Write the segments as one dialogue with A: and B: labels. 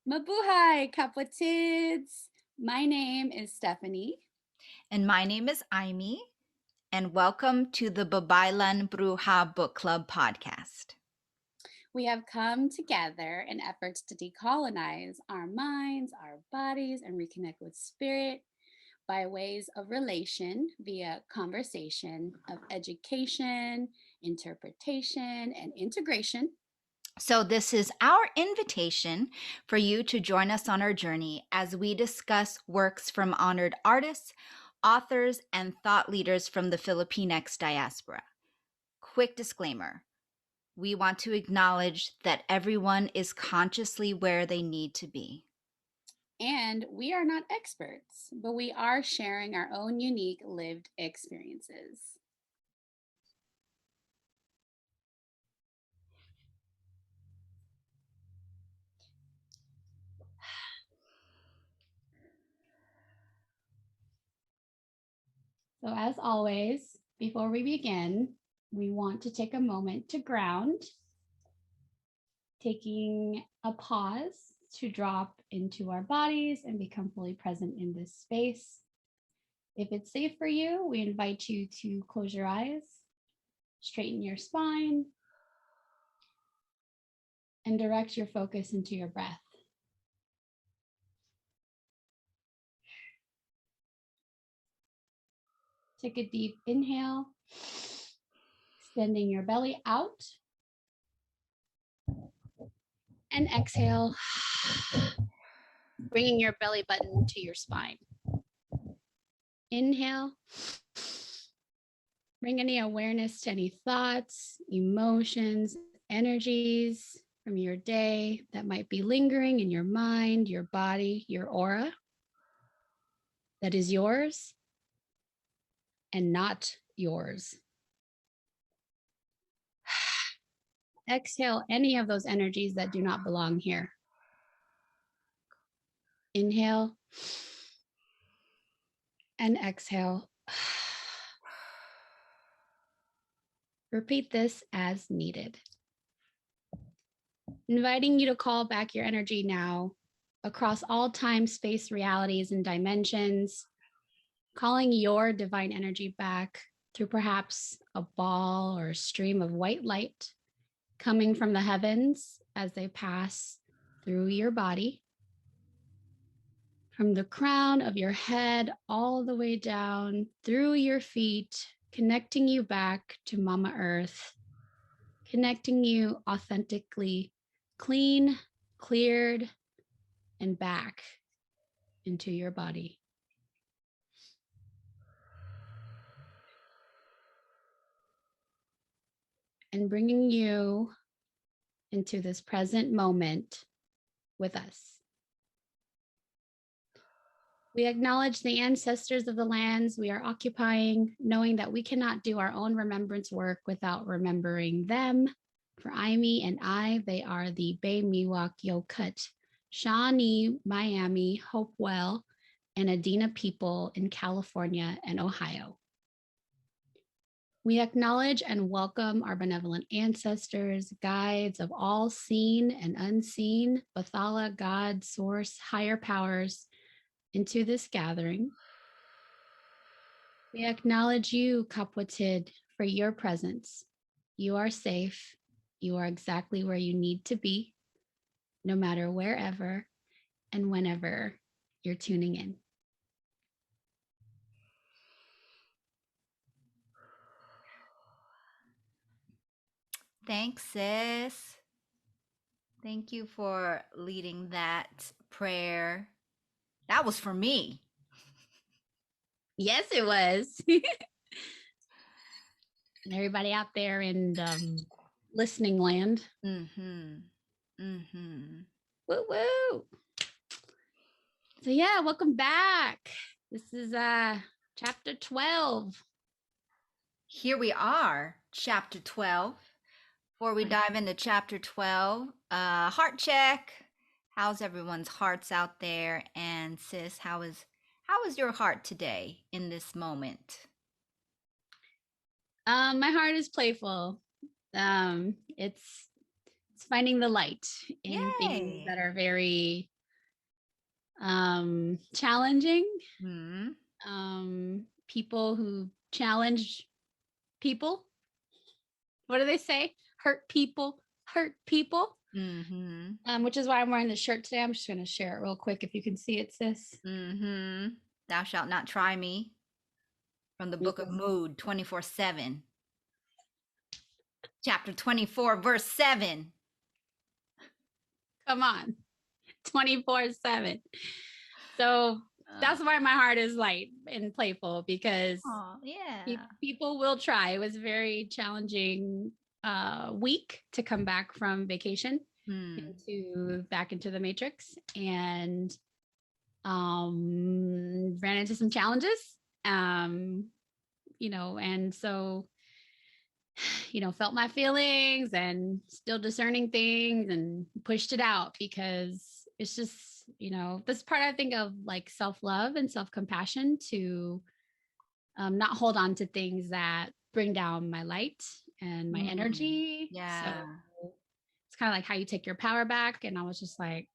A: Mabuhay, kapatids! My name is Stephanie.
B: And my name is Aimee, and welcome to the Babaylan Bruja Book Club podcast.
A: We have come together in efforts to decolonize our minds, our bodies, and reconnect with spirit by ways of relation via conversation, of education, interpretation, and integration.
B: So, this is our invitation for you to join us on our journey as we discuss works from honored artists, authors, and thought leaders from the Filipinx diaspora. Quick disclaimer: we want to acknowledge that everyone is consciously where they need to be.
A: And we are not experts, but we are sharing our own unique lived experiences. So, as always, before we begin, we want to take a moment to ground, taking a pause to drop into our bodies and become fully present in this space. If it's safe for you, we invite you to close your eyes, straighten your spine, and direct your focus into your breath. Take a deep inhale, extending your belly out. And exhale, bringing your belly button to your spine. Inhale, bring any awareness to any thoughts, emotions, energies from your day that might be lingering in your mind, your body, your aura that is yours and not yours. Exhale any of those energies that do not belong here. Inhale and exhale. Repeat this as needed. Inviting you to call back your energy now across all time, space, realities, and dimensions, calling your divine energy back through perhaps a ball or a stream of white light coming from the heavens as they pass through your body, from the crown of your head all the way down through your feet, connecting you back to Mama Earth, connecting you authentically, clean, cleared, and back into your body. And bringing you into this present moment with us. We acknowledge the ancestors of the lands we are occupying, knowing that we cannot do our own remembrance work without remembering them. For Aimee and I, they are the Bay Miwok Yokut, Shawnee, Miami, Hopewell, and Adena people in California and Ohio. We acknowledge and welcome our benevolent ancestors, guides of all seen and unseen, Bathala, God, Source, higher powers, into this gathering. We acknowledge you, Kapwatid, for your presence. You are safe. You are exactly where you need to be, no matter wherever and whenever you're tuning in.
B: Thanks, sis. Thank you for leading that prayer. That was for me.
A: Yes, it was. And everybody out there in listening land.
B: Mm-hmm.
A: Woo woo. So yeah, welcome back. This is chapter 12.
B: Here we are, chapter 12. Before we dive into chapter 12, heart check. How's everyone's hearts out there? And sis, how is your heart today in this moment?
A: My heart is playful. It's it's finding the light in things
B: Yay.
A: that are very challenging. People who challenge people. What do they say? Hurt people. Which is why I'm wearing the shirt today. I'm just going to share it real quick if you can see it, sis.
B: Thou shalt not try me, from the book of Mood, 24/7. Chapter 24, verse 7.
A: Come on. 24/7. So that's why my heart is light and playful, because people will try. It was a very challenging week to come back from vacation back into the matrix, and ran into some challenges, and so felt my feelings and still discerning things and pushed it out, because it's just this part I think of like self-love and self-compassion, to not hold on to things that bring down my light and my energy. So it's kind of like how you take your power back. And I was just like,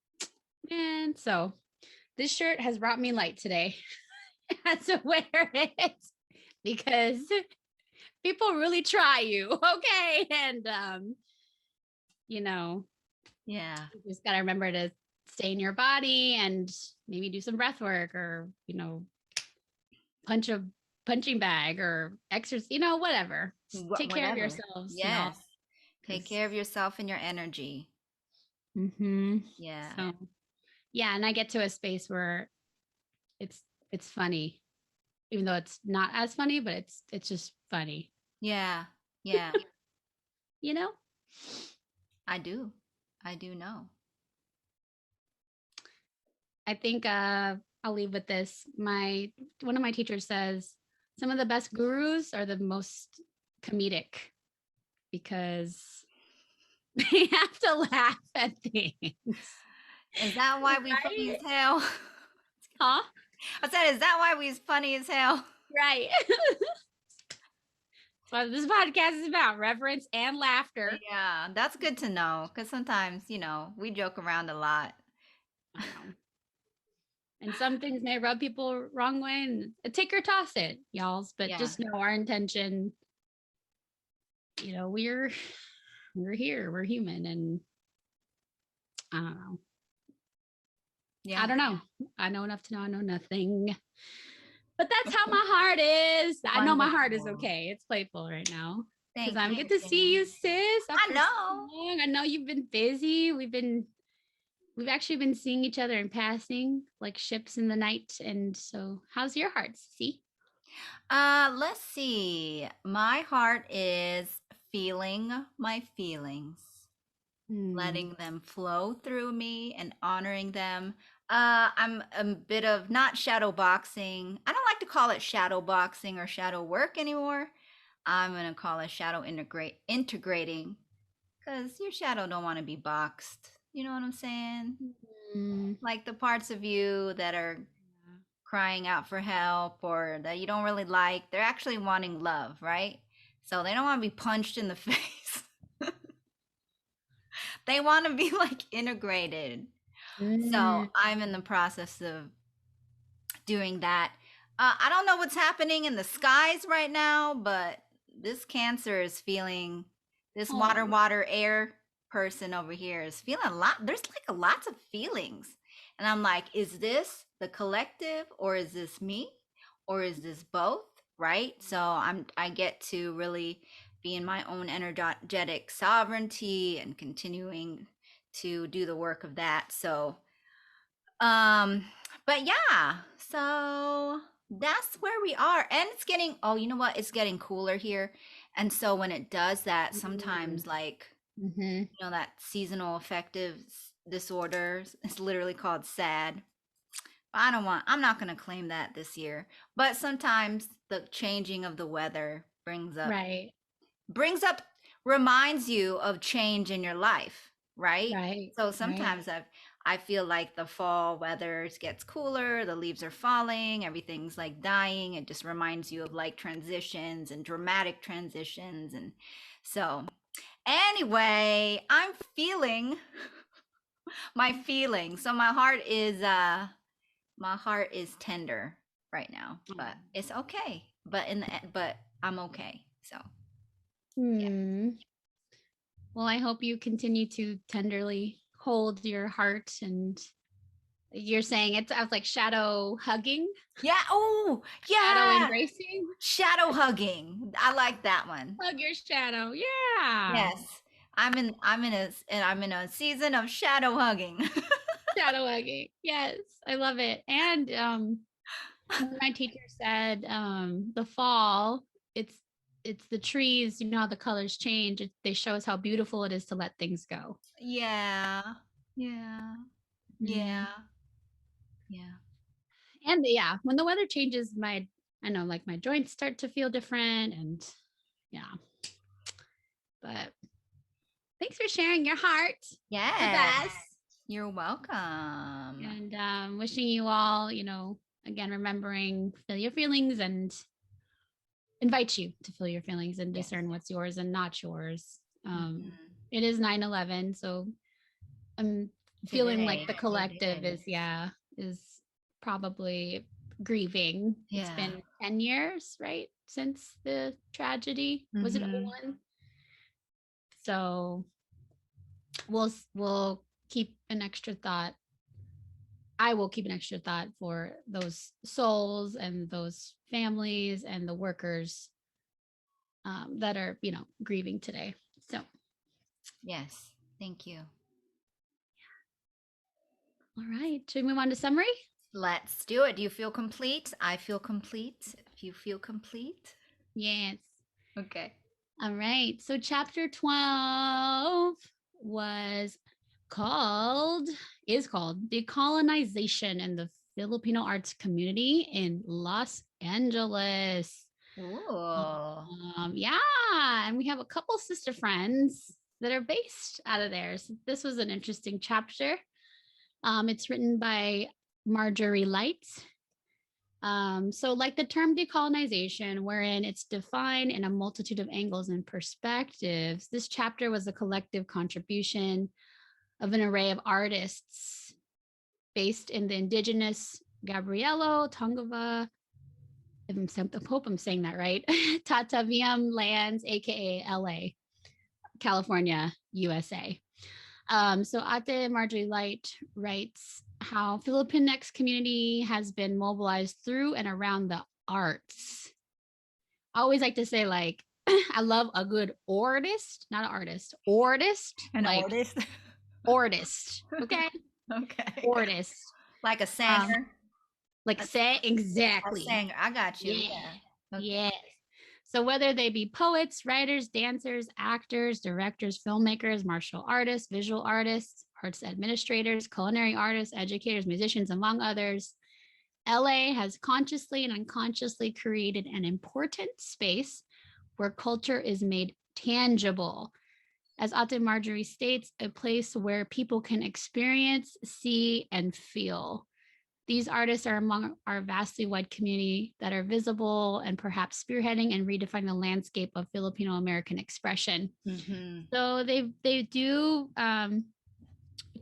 A: man, so this shirt has brought me light today. I had to wear it because people really try you. Okay. And, you just got to remember to stay in your body and maybe do some breath work, or, punch a punching bag or exercise, whatever. Take care of yourselves.
B: Yes. Take care of yourself and your energy.
A: Yeah. So, yeah. And I get to a space where it's funny, even though it's not as funny, but it's just funny.
B: Yeah. I do know.
A: I think I'll leave with this. One of my teachers says some of the best gurus are the most comedic, because they have to laugh at things.
B: Is that why we funny as hell?
A: Huh?
B: I said, is that why we funny as hell?
A: Right. That's what this podcast is about, reverence and laughter.
B: Yeah, that's good to know, because sometimes, we joke around a lot.
A: And some things may rub people wrong way, and take or toss it, y'all. But just know our intention, we're here, we're human, and I don't know. Yeah. I don't know. I know enough to know I know nothing. But that's how my heart is. Wonderful. I know my heart is okay. It's playful right now. Because I'm good to see you, sis.
B: I know.
A: So I know you've been busy. We've actually been seeing each other in passing, like ships in the night. And so how's your heart, Sissy?
B: Let's see. My heart is feeling my feelings, letting them flow through me and honoring them. I'm a bit of not shadow boxing. I don't like to call it shadow boxing or shadow work anymore. I'm going to call it shadow integrating, because your shadow don't want to be boxed. You know what I'm saying? Like the parts of you that are crying out for help, or that you don't really like, they're actually wanting love, right? So they don't want to be punched in the face. They want to be like integrated. So I'm in the process of doing that. I don't know what's happening in the skies right now, but this Cancer is feeling, this water, air person over here is feeling a lot. There's like lots of feelings. And I'm like, is this the collective, or is this me, or is this both? Right? So I get to really be in my own energetic sovereignty and continuing to do the work of that. So, but yeah, so that's where we are. And it's getting, you know what? It's getting cooler here. And so when it does that, sometimes like, that seasonal affective disorder, it's literally called SAD. I'm not going to claim that this year, but sometimes the changing of the weather brings up, reminds you of change in your life, right? So sometimes I feel like the fall weather gets cooler, the leaves are falling, everything's like dying. It just reminds you of like transitions and dramatic transitions. And so Anyway, I'm feeling my feelings. So my heart is tender right now, but it's okay. But I'm okay. So yeah.
A: Well, I hope you continue to tenderly hold your heart, and you're saying it's, I was like, shadow hugging.
B: Yeah. Oh,
A: Shadow
B: yeah.
A: embracing.
B: Shadow hugging. I like that one.
A: Hug your shadow. Yeah.
B: Yes. I'm in a season of shadow hugging.
A: Shadow hugging. Yes. I love it. And my teacher said the fall, it's the trees, you know how the colors change. They show us how beautiful it is to let things go.
B: Yeah. Yeah. Yeah. Yeah.
A: And yeah, when the weather changes, I know, like my joints start to feel different, and yeah. But thanks for sharing your heart with
B: Yes.
A: us.
B: You're welcome.
A: And wishing you all, again, remembering, feel your feelings, and invite you to feel your feelings and discern what's yours and not yours. It is 9/11, so I'm feeling like the collective is probably grieving.
B: Yeah.
A: It's been 10 years, right, since the tragedy. Was it 01? So we'll keep an extra thought. I will keep an extra thought for those souls and those families and the workers that are, grieving today. So,
B: yes, thank you.
A: All right. Should we move on to summary?
B: Let's do it. Do you feel complete? I feel complete. If you feel complete?
A: Yes.
B: Okay.
A: All right. So chapter 12 is called Decolonization in the Filipino Arts Community in Los Angeles.
B: Ooh.
A: Yeah. And we have a couple sister friends that are based out of there. So this was an interesting chapter. It's written by Marjorie Light. So like the term decolonization, wherein it's defined in a multitude of angles and perspectives, this chapter was a collective contribution of an array of artists based in the indigenous Gabrielo, Tongva, I hope I'm saying that right, Tataviam lands, aka LA, California, USA. So Ate Marjorie Light writes how Filipinx community has been mobilized through and around the arts. I always like to say, like, I love a good artist, not an artist, artist.
B: An
A: like,
B: artist?
A: Artist. Okay.
B: Okay.
A: Artist.
B: Like a singer.
A: Exactly.
B: A singer. I got you.
A: Yeah.
B: Okay.
A: Yes. So whether they be poets, writers, dancers, actors, directors, filmmakers, martial artists, visual artists, arts administrators, culinary artists, educators, musicians, among others, LA has consciously and unconsciously created an important space where culture is made tangible. As Ate Marjorie states, a place where people can experience, see, and feel. These artists are among our vastly wide community that are visible and perhaps spearheading and redefining the landscape of Filipino American expression. So they do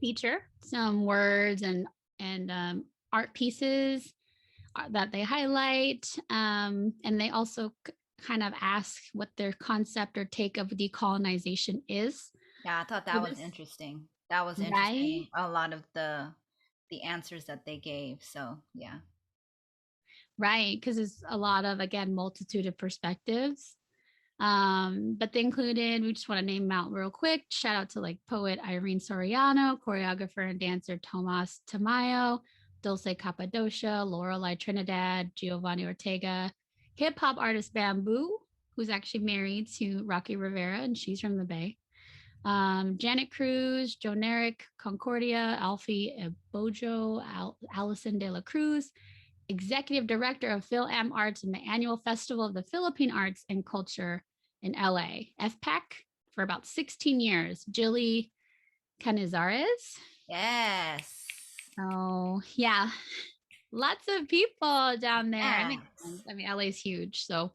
A: feature some words and art pieces that they highlight, and they also kind of ask what their concept or take of decolonization is.
B: Yeah, I thought that was interesting. That was interesting. Right? A lot of the answers that they gave. So yeah.
A: Right, because it's a lot of, again, multitude of perspectives. But they included, we just want to name them out real quick. Shout out to like poet Irene Soriano, choreographer and dancer Tomas Tamayo, Dulce Capadocia, Lorely Trinidad, Giovanni Oretega, hip hop artist Bambu, who's actually married to Rocky Rivera, and she's from the Bay. Janet Cruz, Johneric Concordia, Alfie Ebojo, Alison De La Cruz, executive director of Fil-Am Arts and the annual Festival of the Philippine Arts and Culture in LA, FPAC, for about 16 years, Jilly Canizares.
B: Yes.
A: Oh, yeah. Lots of people down there. Yes. I mean, LA's huge. So,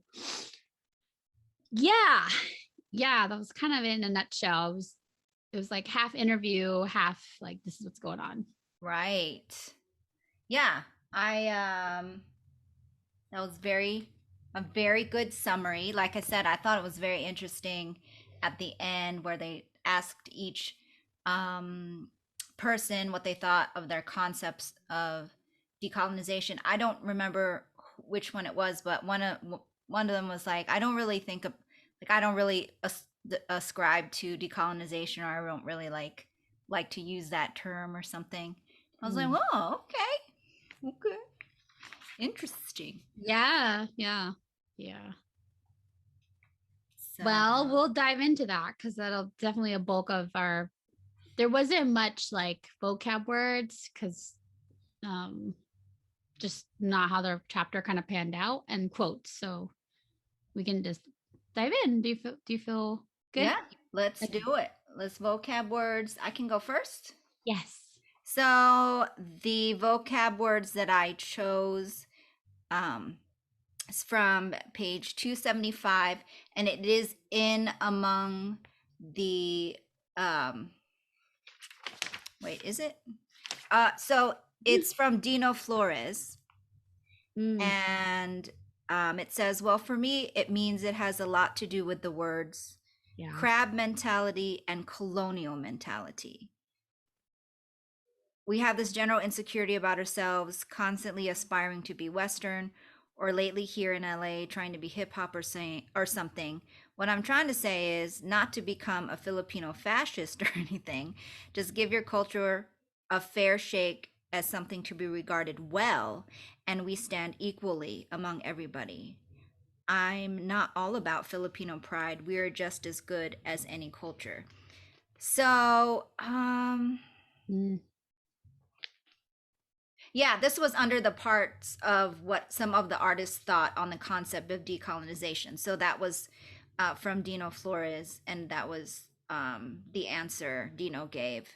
A: yeah. yeah, that was kind of in a nutshell. It was like half interview, half like this is what's going on.
B: Right. Yeah. I that was a very good summary. Like I said, I thought it was very interesting at the end where they asked each um, person what they thought of their concepts of decolonization. I don't remember which one it was, but one of them was like, I don't really think of like I don't really ascribe to decolonization, or I don't really like to use that term or something. I was like, oh, okay. Interesting.
A: Yeah, yeah, yeah.
B: So,
A: Well, we'll dive into that because that'll definitely a bulk of our. There wasn't much like vocab words because um just not how their chapter kind of panned out and quotes. So we can just dive in. Do you feel good?
B: yeah, let's
A: Okay.
B: do it. Let's vocab words. I can go first.
A: Yes.
B: So, the vocab words that I chose um, is from page 275, and it is in among the wait, is it? So it's from Dino Flores,
A: Mm,
B: and it says, well, for me, it means it has a lot to do with the words
A: yeah.
B: crab mentality and colonial mentality. We have this general insecurity about ourselves, constantly aspiring to be Western, or lately here in LA trying to be hip hop or something. What I'm trying to say is not to become a Filipino fascist or anything. Just give your culture a fair shake as something to be regarded well, and we stand equally among everybody. I'm not all about Filipino pride. We are just as good as any culture. So,
A: Mm,
B: yeah, this was under the parts of what some of the artists thought on the concept of decolonization. So that was from Dino Flores, and that was the answer Dino gave.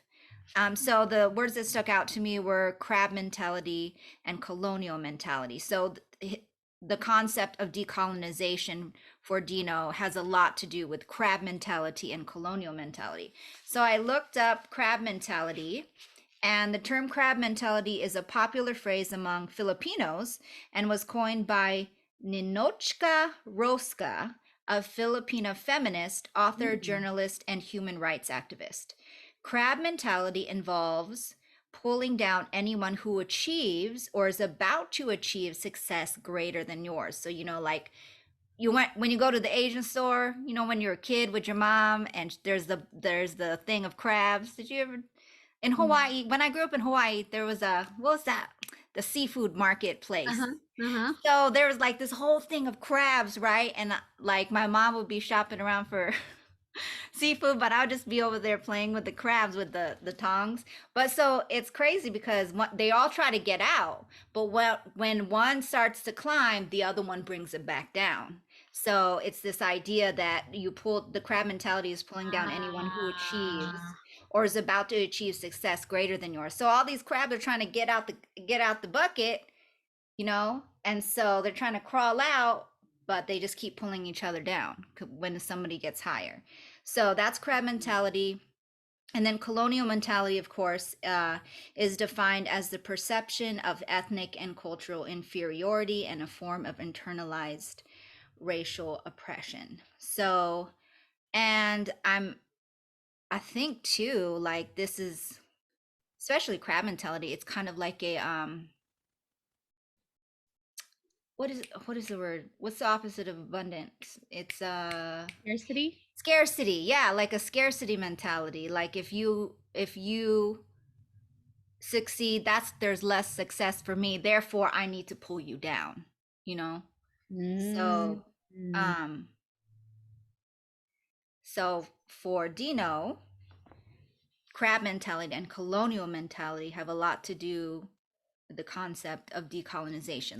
B: So the words that stuck out to me were crab mentality and colonial mentality. So the concept of decolonization for Dino has a lot to do with crab mentality and colonial mentality. So I looked up crab mentality, and the term crab mentality is a popular phrase among Filipinos and was coined by Ninochka Rosca, a Filipino feminist, author,
A: mm.
B: journalist, and human rights activist. Crab mentality involves pulling down anyone who achieves or is about to achieve success greater than yours. So, like when you go to the Asian store, when you're a kid with your mom and there's the thing of crabs. Did you ever in
A: Mm.
B: Hawaii, when I grew up in Hawaii, there was what was that? The seafood marketplace.
A: Uh-huh. Uh-huh.
B: So there was like this whole thing of crabs, right? And like my mom would be shopping around for seafood, but I would just be over there playing with the crabs with the tongs. But so it's crazy because they all try to get out, but when one starts to climb, the other one brings it back down. So it's this idea that the crab mentality is pulling down anyone who achieves
A: Ah.
B: or is about to achieve success greater than yours. So all these crabs are trying to get out the bucket, and so they're trying to crawl out, but they just keep pulling each other down when somebody gets higher. So that's crab mentality. And then colonial mentality, of course, is defined as the perception of ethnic and cultural inferiority and a form of internalized racial oppression. So, and I think too, like this is especially crab mentality. It's kind of like a what is the word? What's the opposite of abundance? It's
A: Scarcity.
B: scarcity. Yeah, like a scarcity mentality. Like if you succeed, there's less success for me. Therefore, I need to pull you down, you know?
A: Mm,
B: So,
A: mm.
B: um so for Dino, crab mentality and colonial mentality have a lot to do with the concept of decolonization,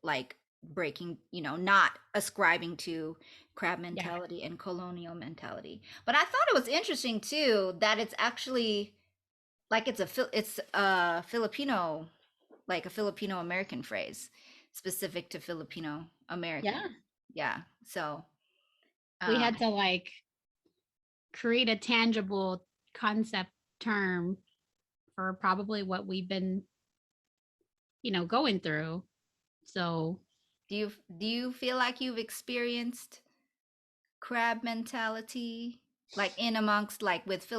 B: like breaking, not ascribing to crab
A: Yeah.
B: mentality and colonial mentality. But I thought it was interesting too that it's actually like it's a Filipino, like a Filipino American phrase specific to Filipino
A: Yeah.
B: American. Yeah. So
A: we had to like create a tangible concept term for probably what we've been, going through. So
B: do you feel like you've experienced crab mentality, like in amongst, like with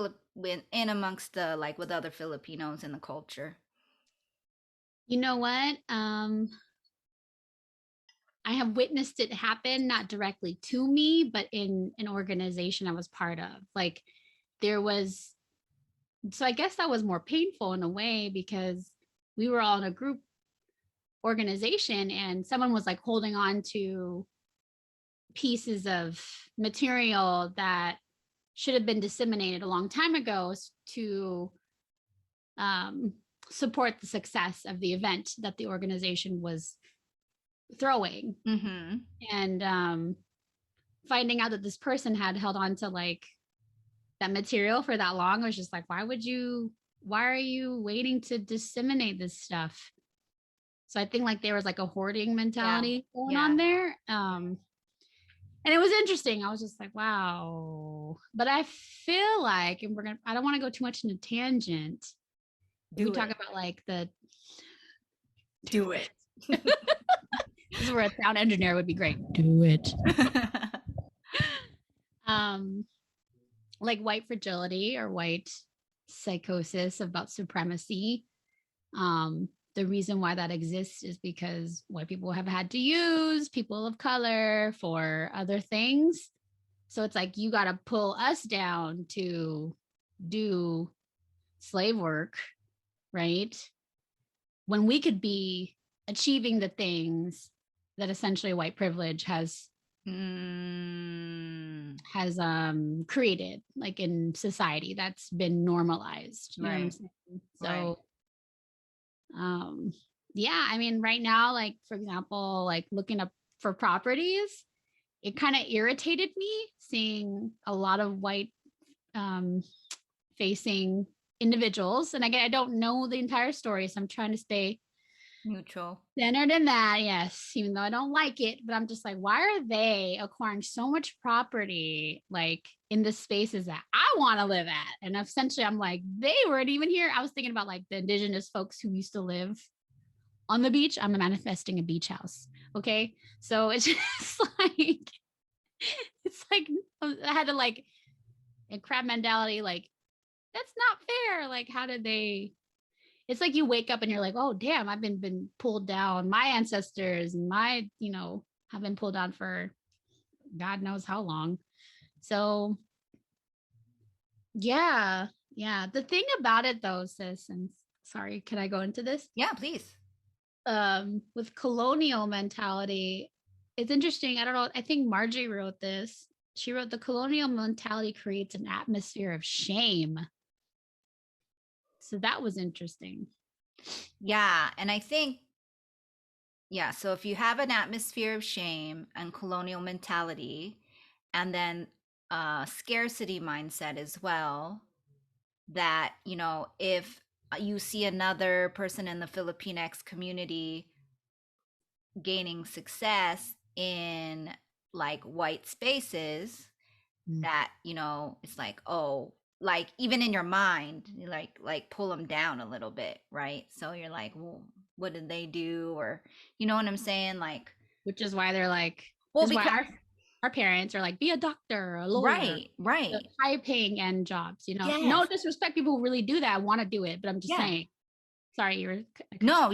B: in amongst the, like with other Filipinos in the culture?
A: you know what? I have witnessed it happen, not directly to me, but in an organization I was part of. Like there was, so I guess that was more painful in a way because we were all in a group organization and someone was like holding on to pieces of material that should have been disseminated a long time ago to um, support the success of the event that the organization was throwing.
B: Mm-hmm.
A: And finding out that this person had held on to like that material for that long was just like, why are you waiting to disseminate this stuff? So I think like there was like a hoarding mentality going on there. And it was interesting. I was just like, wow. But I feel like, and I don't want to go too much into tangent. We talk about like do it. This is where a sound engineer would be great. Do it. Like white fragility or white psychosis about supremacy. The reason why that exists is because white people have had to use people of color for other things. So it's like you got to pull us down to do slave work, right? When we could be achieving the things that essentially white privilege has created, like in society, that's been normalized. You know what I'm saying? So yeah, I mean, right now, like for example, like looking up for properties, it kind of irritated me seeing a lot of white facing individuals. And again, I don't know the entire story, so I'm trying to stay
B: neutral,
A: centered in that. Yes, even though I don't like it, but I'm just like, why are they acquiring so much property like in the spaces that I want to live at? And essentially I'm like, they weren't even here. I was thinking about like the indigenous folks who used to live on the beach. I'm manifesting a beach house. Okay, so it's just like I had to like in crab mentality, like that's not fair. Like how did they, it's like you wake up and you're like, oh damn, I've been pulled down. My ancestors and have been pulled down for God knows how long. So yeah. The thing about it though, sis, and sorry, can I go into this?
B: Yeah, please.
A: With colonial mentality, it's interesting. I don't know. I think Marjorie wrote this. She wrote the colonial mentality creates an atmosphere of shame. So that was interesting.
B: Yeah. And I think, so if you have an atmosphere of shame and colonial mentality, and then scarcity mindset as well, that, if you see another person in the Filipinx community gaining success in like white spaces, that it's like, oh, like even in your mind you like pull them down a little bit, right? So you're like, well, what did they do? Or you know what I'm saying? Like,
A: which is why they're like,
B: well,
A: this is
B: because
A: why our parents are like, be a doctor, a lawyer,
B: right,
A: high paying end jobs.
B: yes.
A: No disrespect, people who really do that want to do it, but I'm just saying. Sorry, you were
B: no,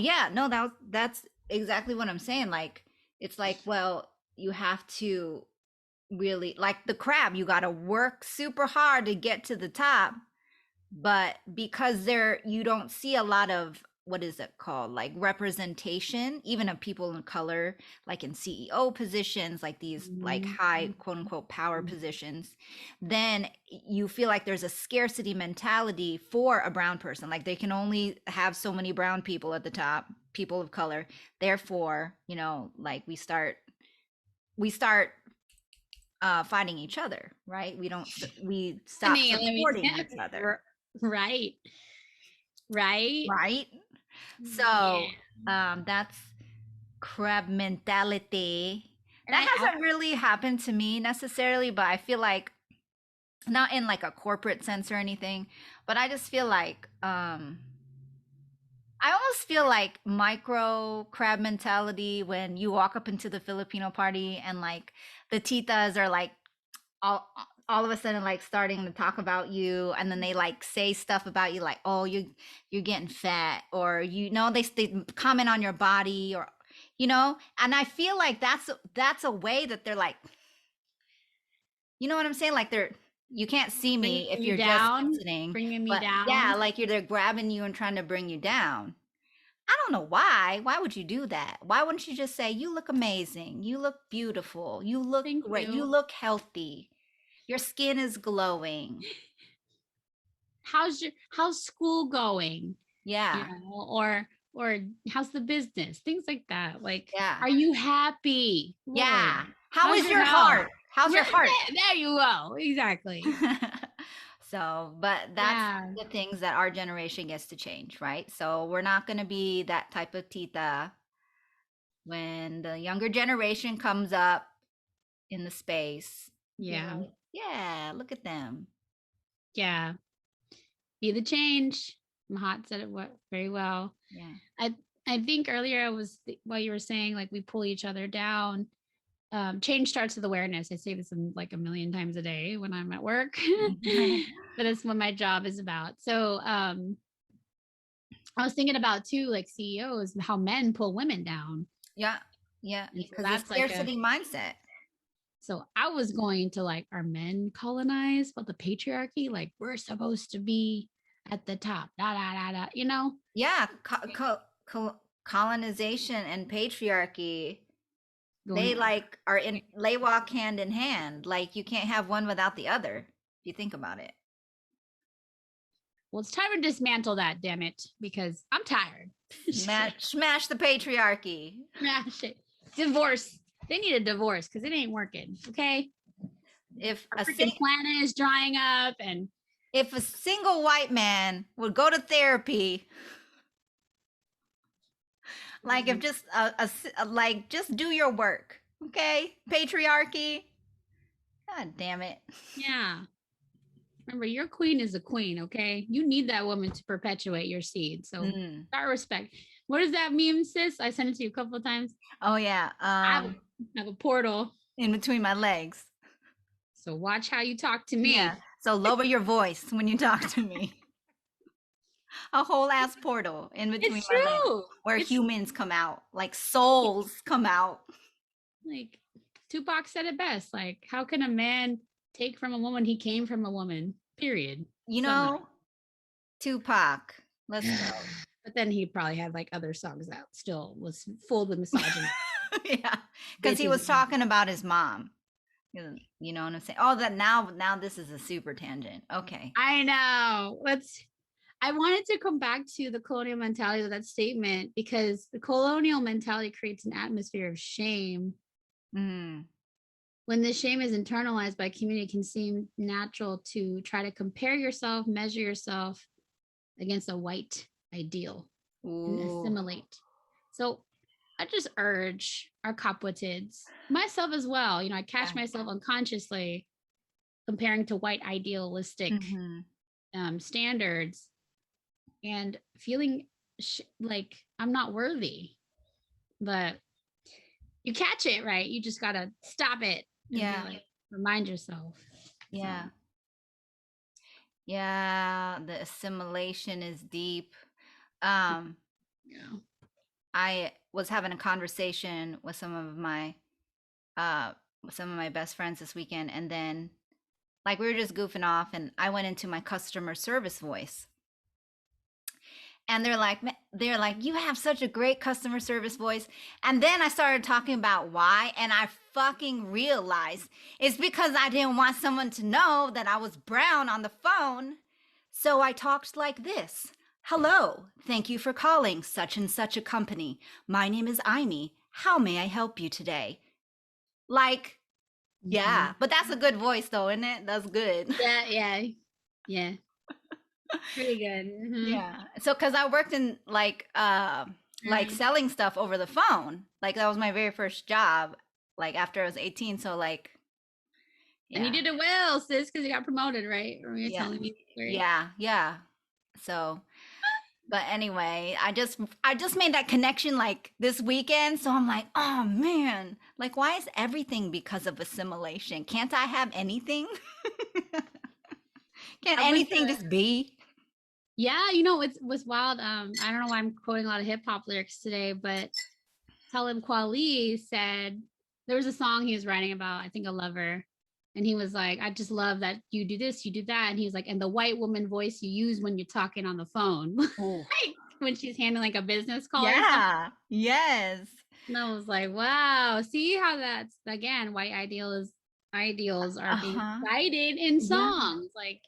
B: that's exactly what I'm saying. Like, it's like, well, you have to really, like the crab, you got to work super hard to get to the top, but because you don't see a lot of, what is it called, like representation, even of people of color, like in CEO positions, like these like high quote unquote power positions, then you feel like there's a scarcity mentality for a brown person. Like they can only have so many brown people at the top, people of color. Therefore, like we start fighting each other, right? We stop supporting each other.
A: Right.
B: So that's crab mentality.
A: And
B: That hasn't really happened to me necessarily, but I feel like not in like a corporate sense or anything, but I just feel like I almost feel like micro crab mentality when you walk up into the Filipino party and like the titas are like all all of a sudden like starting to talk about you, and then they like say stuff about you like, oh, you're getting fat, or you know, they comment on your body, or you know. And I feel like that's a way that they're like, you know what I'm saying, like they're, you can't see me if
A: bringing you
B: you're just
A: down,
B: listening,
A: bringing me
B: but yeah,
A: down.
B: like they're grabbing you and trying to bring you down. I don't know why. Why would you do that? Why wouldn't you just say, you look amazing, you look beautiful, you look
A: Thank
B: great, you
A: you.
B: look healthy, your skin is glowing.
A: How's school going?
B: Yeah.
A: Or how's the business? Things like that. Like,
B: Yeah.
A: are you happy? Lord,
B: Yeah. How
A: how's
B: is
A: your
B: your
A: health?
B: heart? How's your heart?
A: There you go. Exactly.
B: So, but that's
A: Yeah.
B: the things that our generation gets to change, right? So we're not going to be that type of tita when the younger generation comes up in the space. Be
A: Yeah.
B: like, yeah, look at them.
A: Yeah. Be the change. Mahat said it very well.
B: Yeah.
A: I think earlier while you were saying like we pull each other down. Change starts with awareness. I say this like a million times a day when I'm at work, but that's what my job is about. So I was thinking about too, like CEOs, how men pull women down.
B: Yeah. Yeah.
A: And so
B: Because the
A: that's like
B: scarcity mindset.
A: so I was going to like, are men colonized? But the patriarchy, like we're supposed to be at the top, da da da da, you know?
B: Yeah. Colonization and patriarchy, they
A: Going,
B: like are in, they walk hand in hand. Like you can't have one without the other, if you think about it.
A: well, it's time to dismantle that, damn it, because I'm tired.
B: Smash the patriarchy.
A: Smash it. Divorce. They need a divorce because it ain't working. Okay.
B: If
A: Our freaking planet is drying up, and
B: if a single white man would go to therapy, like if just like just do your work, okay? Patriarchy. God damn it.
A: yeah. Remember, your queen is a queen, okay? You need that woman to perpetuate your seed. So start respect. What is that meme, sis? I sent it to you a couple of times.
B: Oh yeah.
A: I have a portal
B: in between my legs.
A: So watch how you talk to me.
B: Yeah. So lower your voice when you talk to me. A whole ass portal in between
A: it's
B: my
A: true.
B: legs where humans come out, like souls come out.
A: Like Tupac said it best. Like, how can a man take from a woman? He came from a woman. Period.
B: You know, Tupac. Let's go.
A: But then he probably had like other songs that still was full of misogyny.
B: Yeah, because he was talking about his mom. You know what I'm saying? Oh, that now this is a super tangent. Okay.
A: I know. I wanted to come back to the colonial mentality of that statement because the colonial mentality creates an atmosphere of shame. When the shame is internalized by community, it can seem natural to try to compare yourself, measure yourself against a white ideal and assimilate. So I just urge our Kapwatids, myself as well, you know, I catch myself unconsciously comparing to white idealistic standards and feeling like I'm not worthy. But you catch it, right? You just got to stop it.
B: Yeah.
A: Like, remind yourself.
B: Yeah. So. Yeah, the assimilation is deep. Yeah. I was having a conversation with some of my best friends this weekend, and then like we were just goofing off, and I went into my customer service voice. And they're like, you have such a great customer service voice. And then I started talking about why, and I fucking realized it's because I didn't want someone to know that I was brown on the phone. So I talked like this. Hello, thank you for calling such and such a company. My name is Amy. How may I help you today? Like, yeah, but that's a good voice though, isn't it? That's good.
A: Yeah. Pretty good.
B: Yeah. So because I worked in like selling stuff over the phone. Like that was my very first job. like after I was 18. So like,
A: And you
B: yeah,
A: did it well, sis, because you got promoted, right? Or you're
B: yeah,
A: telling me, right?
B: yeah. So, but anyway, I just made that connection like this weekend. So I'm like, oh man, like why is everything because of assimilation? Can't I have anything? Can't
A: I went
B: anything
A: to,
B: just be?
A: yeah, it was wild. I don't know why I'm quoting a lot of hip hop lyrics today, but Talib Kweli said there was a song he was writing about, I think a lover. And he was like, I just love that you do this, you do that. And he was like, and the white woman voice you use when you're talking on the phone,
B: Oh,
A: like when she's handling like a business call or something.
B: yeah, yes.
A: And I was like, wow, see how that's again, white ideals are being
B: Uh-huh.
A: cited in
B: Yeah.
A: songs. Like,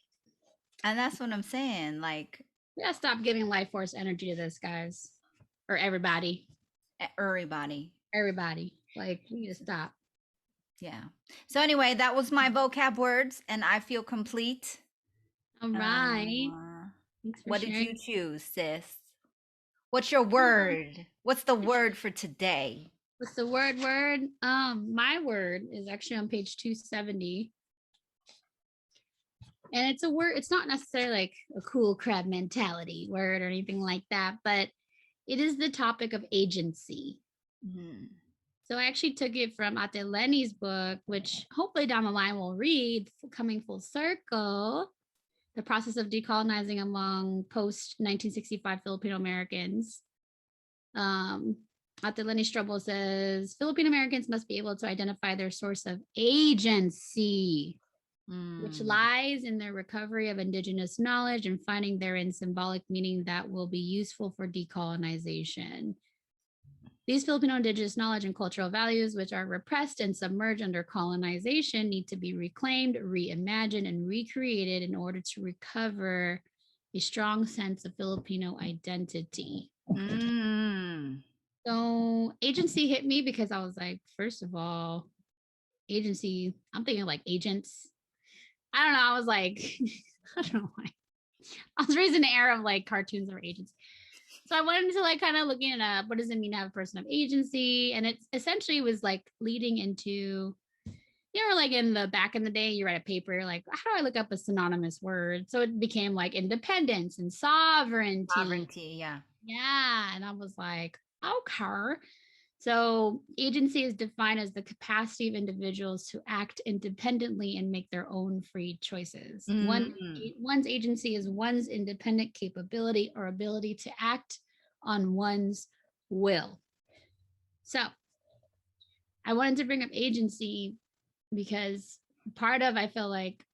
B: And that's what I'm saying. Like
A: we gotta stop giving life force energy to this, guys. Or everybody.
B: everybody.
A: Everybody. Like, we need to stop.
B: Yeah. So anyway, that was my vocab words, and I feel complete.
A: All right.
B: Uh,
A: Thanks for
B: what did you
A: sharing.
B: choose, sis? What's your word? What's the word for today?
A: What's the word? My word is actually on page 270. And it's a word, it's not necessarily like a cool crab mentality word or anything like that, but it is the topic of agency.
B: Mm.
A: So I actually took it from Ate Lenny's book, which hopefully down the line we'll read, coming full circle, the process of decolonizing among post 1965 Filipino Americans. Ate Lenny Strobel says Filipino Americans must be able to identify their source of agency, which
B: Mm.
A: lies in their recovery of indigenous knowledge and finding therein symbolic meaning that will be useful for decolonization. These Filipino indigenous knowledge and cultural values, which are repressed and submerged under colonization, need to be reclaimed, reimagined, and recreated in order to recover a strong sense of Filipino identity.
B: Mm.
A: So agency hit me because I was like, first of all, agency, I'm thinking like agents. I don't know. I was like, I don't know why. I was raised in the era of like cartoons or agents. So I went into like kind of looking it up. What does it mean to have a person of agency? And it essentially was like leading into, like in the back in the day, you write a paper, you're like, how do I look up a synonymous word? So it became like independence and sovereignty.
B: Sovereignty, yeah.
A: Yeah. And I was like, okay. So agency is defined as the capacity of individuals to act independently and make their own free choices.
B: Mm.
A: One's agency is one's independent capability or ability to act on one's will. So I wanted to bring up agency because part of, I feel like,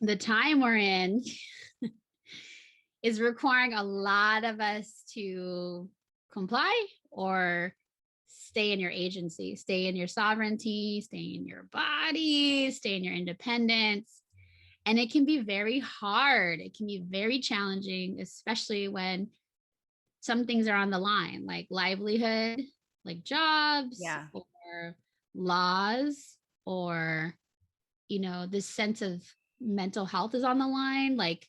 A: the time we're in is requiring a lot of us to comply or stay in your agency, stay in your sovereignty, stay in your body, stay in your independence. And it can be very hard. It can be very challenging, especially when some things are on the line, like livelihood, like jobs
B: Yeah.
A: or laws, or, this sense of mental health is on the line. Like,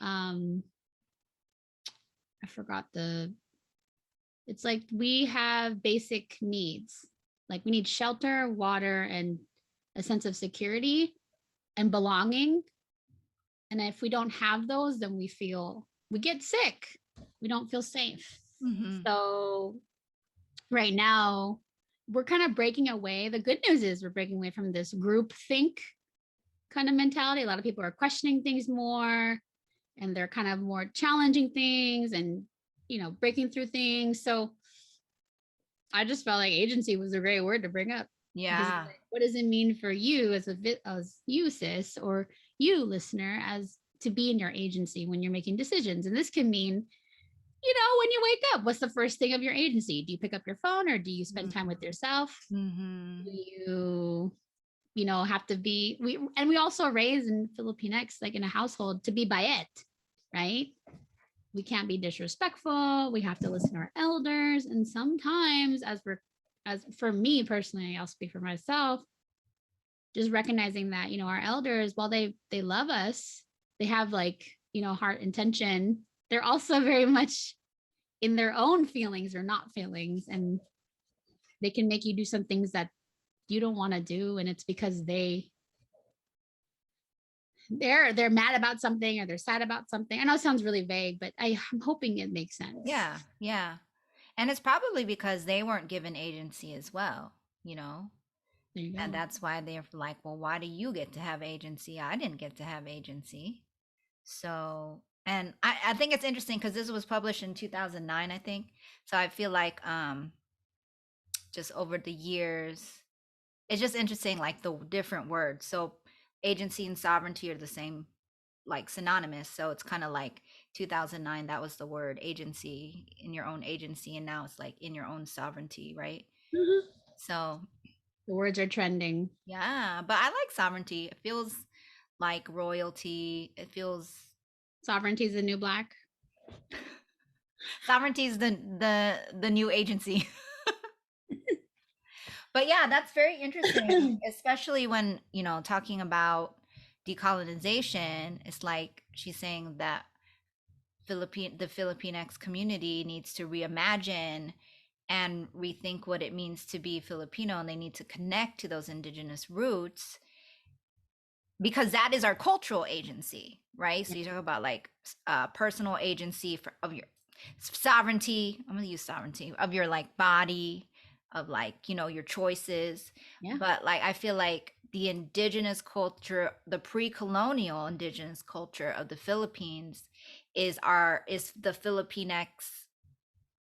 A: I forgot it's like we have basic needs. Like we need shelter, water, and a sense of security and belonging. And if we don't have those, then we get sick. We don't feel safe.
B: Mm-hmm.
A: So right now, we're kind of breaking away. The good news is we're breaking away from this group think kind of mentality. A lot of people are questioning things more, and they're kind of more challenging things and, breaking through things. So I just felt like agency was a great word to bring up, because
B: Yeah.
A: like, what does it mean for you as you sis, or you listener, as to be in your agency when you're making decisions? And this can mean, when you wake up, what's the first thing of your agency? Do you pick up your phone, or do you spend time with yourself?
B: Mm-hmm.
A: Do you have to be, we also raise in Filipinx, like in a household, to be bayet, right? We can't be disrespectful. We have to listen to our elders. And sometimes, as for me personally, I'll speak for myself, just recognizing that, our elders, while they love us, they have like, heart intention, they're also very much in their own feelings or not feelings. And they can make you do some things that you don't want to do, and it's because they're mad about something or they're sad about something. I know it sounds really vague, but I'm hoping it makes sense.
B: Yeah, yeah. And it's probably because they weren't given agency as well, you know?
A: There you go.
B: And that's why they're like, well, why do you get to have agency? I didn't get to have agency. So, and I think it's interesting because this was published in 2009, I think. So I feel like just over the years, it's just interesting, like the different words. So agency and sovereignty are the same, like synonymous. So it's kind of like 2009, that was the word agency, in your own agency. And now it's like in your own sovereignty, right?
A: Mm-hmm.
B: So
A: The words are trending.
B: yeah, but I like sovereignty. It feels like royalty. It feels
A: Sovereignty is the new black.
B: sovereignty is the new agency. But yeah, that's very interesting, especially when, you know, talking about decolonization. It's like she's saying that the Filipinx community needs to reimagine and rethink what it means to be Filipino, and they need to connect to those indigenous roots because that is our cultural agency, right? So you talk about like personal agency of your sovereignty. I'm gonna use sovereignty of your like body, of like, you know, your choices.
A: Yeah.
B: But like I feel like the indigenous culture, the pre-colonial indigenous culture of the Philippines is the Filipinx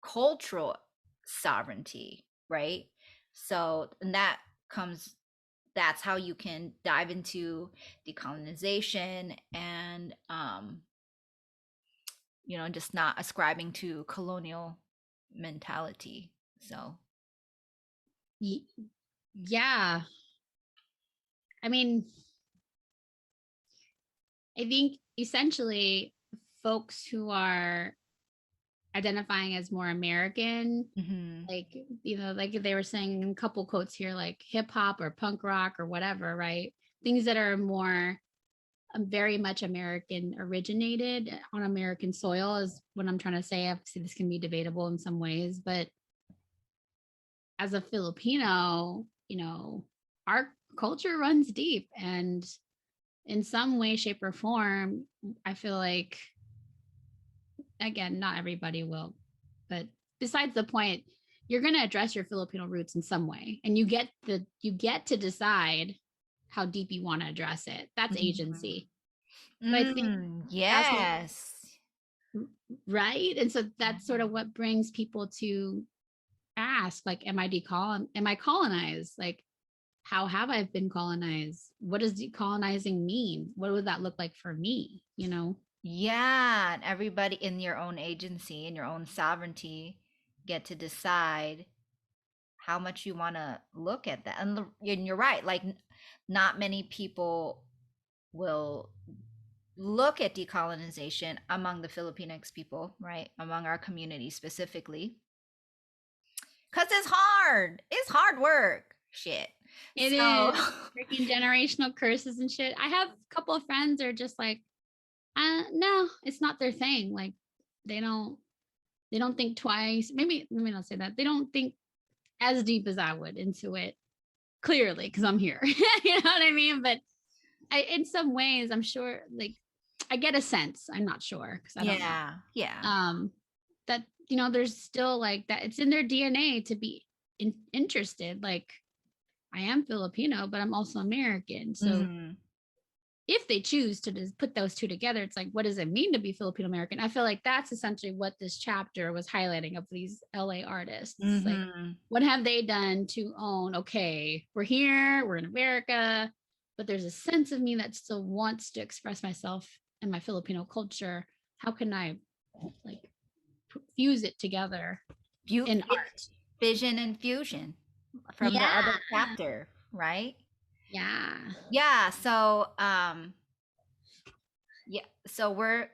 B: cultural sovereignty, right? So, and that's how you can dive into decolonization and you know, just not ascribing to colonial mentality. So
A: yeah, I mean, I think essentially folks who are identifying as more American, like, you know, like they were saying a couple quotes here, like hip hop or punk rock or whatever, right? Things that are more very much American originated on American soil is what I'm trying to say. Obviously, this can be debatable in some ways, but as a Filipino, you know, our culture runs deep, and in some way, shape, or form, I feel like, again, not everybody will, but besides the point, you're going to address your Filipino roots in some way, and you get to decide how deep you want to address it. That's agency. So I think that's what,
B: yes.
A: right? And so that's sort of what brings people to ask, like, am I colonized? Like, how have I been colonized? What does decolonizing mean? What would that look like for me? You know?
B: Yeah, and everybody in your own agency, in your own sovereignty, get to decide how much you want to look at that. And you're right, like not many people will look at decolonization among the Filipinx people, right? Among our community specifically. Cuz it's hard work. Shit.
A: It is freaking generational curses and shit. I have a couple of friends that are just like, no, it's not their thing. Like they don't think twice. Maybe let me not say that. They don't think as deep as I would into it. Clearly, because I'm here. You know what I mean? But in some ways, I'm sure, like, I get a sense. I'm not sure because I don't know.
B: Yeah.
A: That, you know, there's still like that. It's in their DNA to be interested. Like, I am Filipino, but I'm also American. So if they choose to just put those two together, it's like, what does it mean to be Filipino American? I feel like that's essentially what this chapter was highlighting of these LA artists. Like, what have they done to own, okay, we're here, we're in America, but there's a sense of me that still wants to express myself and my Filipino culture. How can I like fuse it together in art?
B: Vision and fusion from the other chapter, right?
A: Yeah.
B: So so we're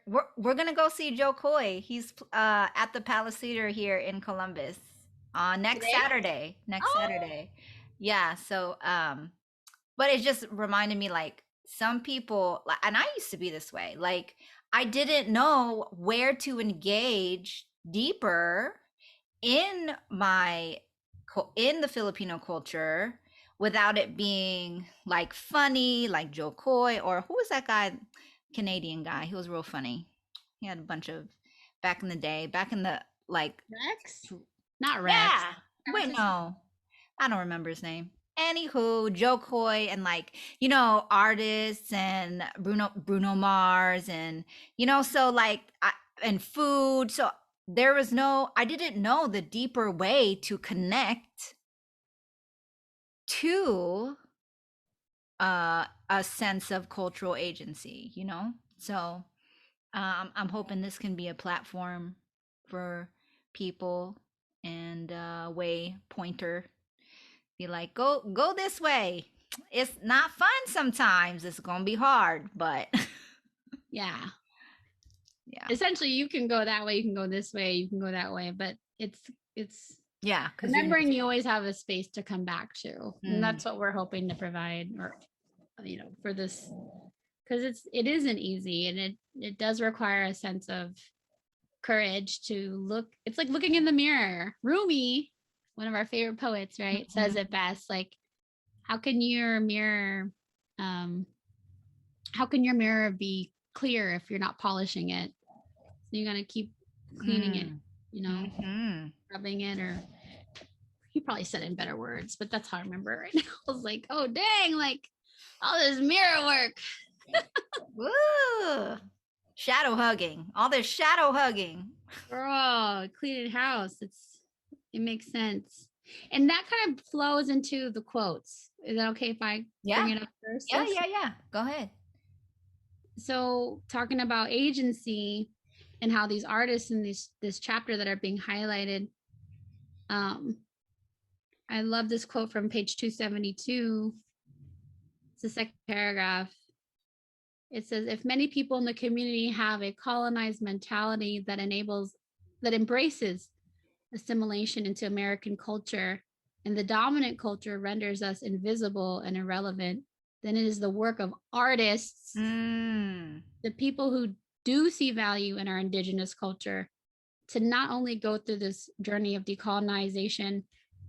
B: gonna go see Joe Coy. He's at the Palace Theater here in Columbus on next Saturday. Saturday. Yeah. So but it just reminded me, like, some people, and I used to be this way, like I didn't know where to engage deeper in the Filipino culture, without it being like funny, like Joe Coy, or who was that guy, Canadian guy? He was real funny. He had a bunch of back in the day, back in the like
A: Rex? Not Rex.
B: yeah.
A: What's
B: Wait,
A: his
B: no. I don't remember his name. Anywho, Joe Coy and like, you know, artists and Bruno Mars and you know, so like and food. So there was no I didn't know the deeper way to connect to a sense of cultural agency, you know? So I'm hoping this can be a platform for people and way pointer. Be like, go this way. It's not fun sometimes. It's gonna be hard, but
A: Yeah.
B: yeah,
A: Essentially, you can go that way, you can go this way, you can go that way, but it's
B: yeah. Because
A: remembering you always have a space to come back to, and that's what we're hoping to provide, or you know, for this, because it isn't easy, and it does require a sense of courage to look. It's like looking in the mirror. Rumi, one of our favorite poets, right, says it best. Like, how can your mirror, how can your mirror be clear if you're not polishing it? So you gotta keep cleaning it, you know, rubbing it, or he probably said it in better words, but that's how I remember it right now. I was like, oh dang, like all this mirror work.
B: Woo! Shadow hugging. All this shadow hugging.
A: Girl, cleaning house. It makes sense. And that kind of flows into the quotes. Is that okay if I bring it up first?
B: Yeah. Go ahead.
A: So talking about agency and how these artists in this chapter that are being highlighted, I love this quote from page 272. It's the second paragraph. It says, if many people in the community have a colonized mentality that embraces assimilation into American culture, and the dominant culture renders us invisible and irrelevant, then it is the work of artists, the people who do see value in our indigenous culture, to not only go through this journey of decolonization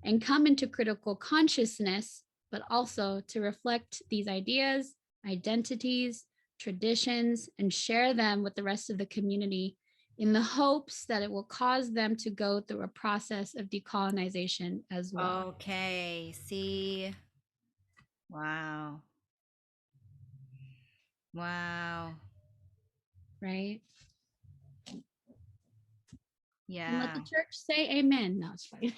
A: and come into critical consciousness, but also to reflect these ideas, identities, traditions, and share them with the rest of the community in the hopes that it will cause them to go through a process of decolonization as well.
B: Okay. See. Wow. Wow.
A: Right?
B: Yeah.
A: And let the church say amen. No, it's fine.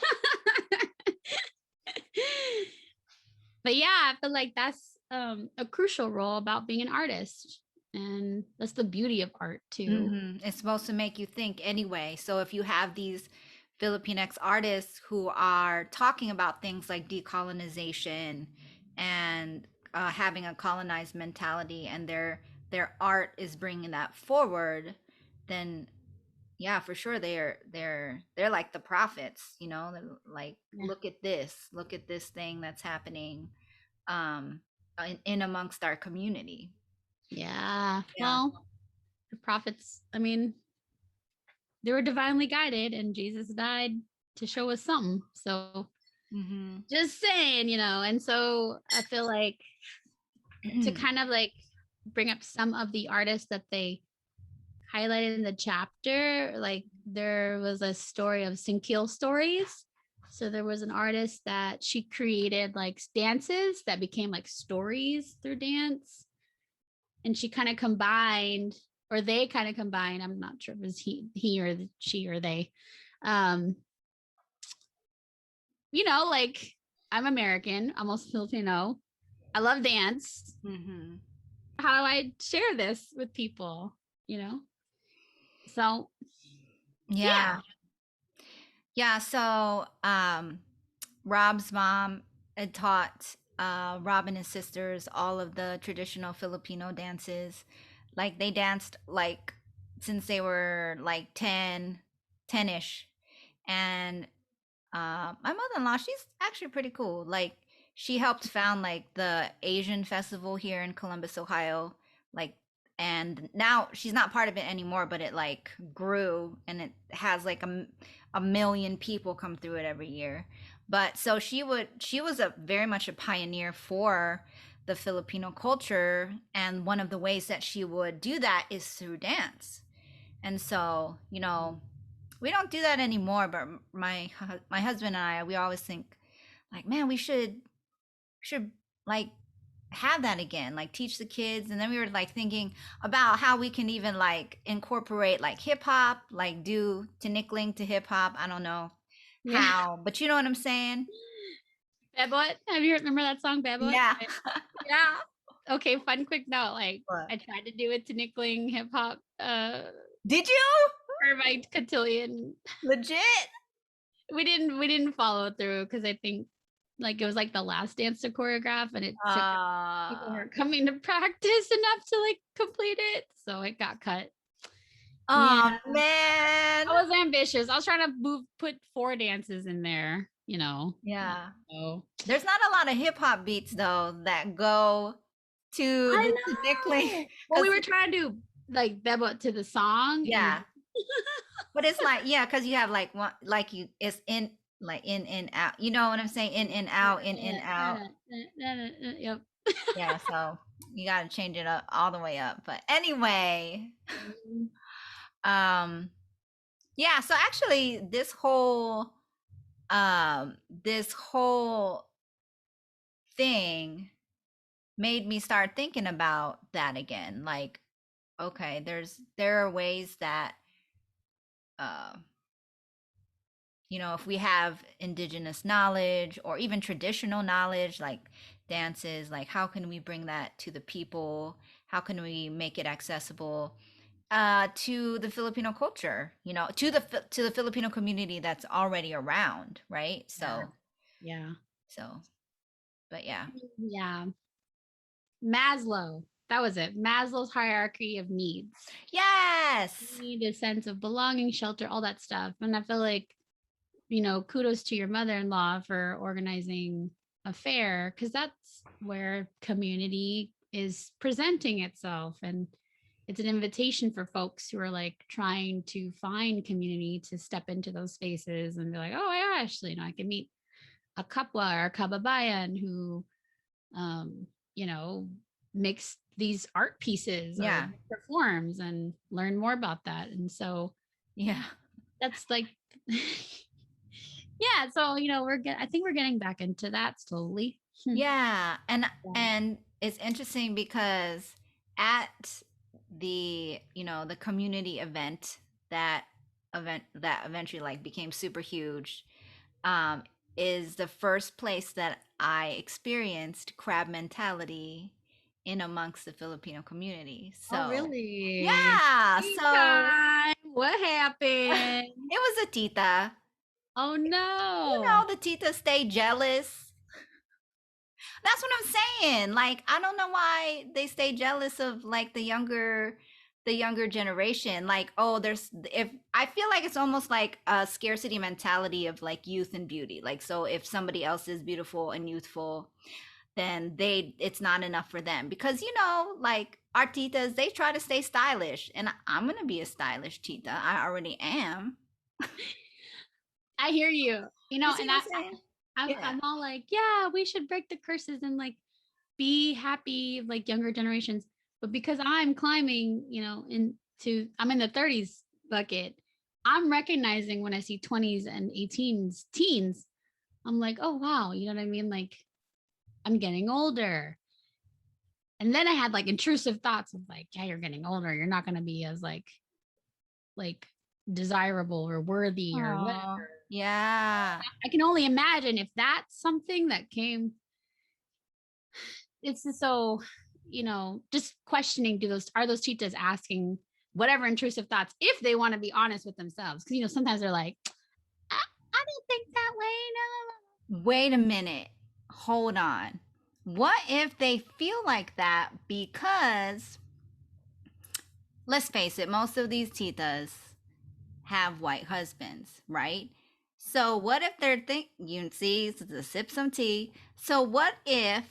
A: But yeah, I feel like that's a crucial role about being an artist. And that's the beauty of art too.
B: It's supposed to make you think anyway. So if you have these Filipinx artists who are talking about things like decolonization and having a colonized mentality, and their art is bringing that forward, then yeah, for sure they're like the prophets, you know. They're like, look at this thing that's happening in amongst our community.
A: Yeah. Well, the prophets, I mean, they were divinely guided, and Jesus died to show us something. So just saying, you know. And so I feel like to kind of like bring up some of the artists that they highlighted in the chapter, like there was a story of Singkil stories. So there was an artist that she created like dances that became like stories through dance. And she kind of combined, or they kind of combined, I'm not sure if it was he or she or they. You know, like I'm American, I'm also Filipino. I love dance. How do I share this with people? You know? So
B: yeah. So Rob's mom had taught Rob and his sisters all of the traditional Filipino dances. Like they danced like since they were like 10-ish. And my mother-in-law, she's actually pretty cool. Like she helped found like the Asian festival here in Columbus, Ohio. Like, and now she's not part of it anymore, but it like grew and it has like a million people come through it every year. But so she was a very much a pioneer for the Filipino culture, and one of the ways that she would do that is through dance. And so, you know, we don't do that anymore, but my husband and I, we always think like, man, we should like have that again, like teach the kids. And then we were like thinking about how we can even like incorporate like hip hop, like do tinikling to hip hop. I don't know how, but you know what I'm saying?
A: Bebot. Have you remember that song, Bebot?
B: Yeah.
A: Yeah. Okay, fun quick note. Like
B: What?
A: I tried to do it to nickling hip hop
B: Did you?
A: for my cotillion.
B: Legit?
A: We didn't follow through because I think like it was like the last dance to choreograph, and it took people weren't coming to practice enough to like complete it, so it got cut.
B: Oh man,
A: I was ambitious. I was trying to put 4 dances in there, you know.
B: Yeah.
A: So
B: There's not a lot of hip hop beats though that go to the tinikling.
A: Well, we were trying to do like bebot to the song.
B: Yeah. But it's like, yeah, because you have like one, like you, it's in like in out. You know what I'm saying? In out, in out.
A: Yep.
B: Yeah, so you got to change it up all the way up. But anyway, yeah. So actually, this whole thing made me start thinking about that again. Like, okay, there are ways that you know, if we have indigenous knowledge or even traditional knowledge like dances, like how can we bring that to the people? How can we make it accessible to the Filipino culture, you know, to the Filipino community that's already around, right? So
A: yeah.
B: So but yeah.
A: Yeah. Maslow. That was it. Maslow's hierarchy of needs.
B: Yes.
A: You need a sense of belonging, shelter, all that stuff. And I feel like, you know, kudos to your mother-in-law for organizing a fair, because that's where community is presenting itself. And it's an invitation for folks who are like trying to find community to step into those spaces and be like, oh my gosh, you know, I can meet a kapwa or a kababayan who, you know, makes these art pieces or performs and learn more about that. And so,
B: yeah,
A: that's like, yeah. So, you know, I think we're getting back into that slowly.
B: Yeah. And it's interesting because at the, you know, the community event that eventually like became super huge, is the first place that I experienced crab mentality in amongst the Filipino community. So
A: really?
B: Yeah.
A: So what happened?
B: It was a tita.
A: Oh no.
B: You know, the tita stay jealous. That's what I'm saying. Like, I don't know why they stay jealous of like the younger generation. Like, oh, if I feel like it's almost like a scarcity mentality of like youth and beauty. Like, so if somebody else is beautiful and youthful, then it's not enough for them, because you know, like our titas, they try to stay stylish, and I'm gonna be a stylish tita. I already am.
A: I hear you. You know, and I'm all like, yeah, we should break the curses and like be happy like younger generations. But because I'm climbing, you know, I'm in the 30s bucket, I'm recognizing when I see 20s and 18s, teens, I'm like, oh wow, you know what I mean? Like, I'm getting older. And then I had like intrusive thoughts of like, yeah, you're getting older. You're not going to be as like desirable or worthy or whatever.
B: Yeah.
A: I can only imagine if that's something that came. It's just so, you know, just questioning, are those cheetahs asking whatever intrusive thoughts if they want to be honest with themselves? Because, you know, sometimes they're like, I don't think that way. No.
B: Wait a minute. Hold on. What if they feel like that because, let's face it, most of these titas have white husbands, right? So what if they're you see, to sip some tea. So what if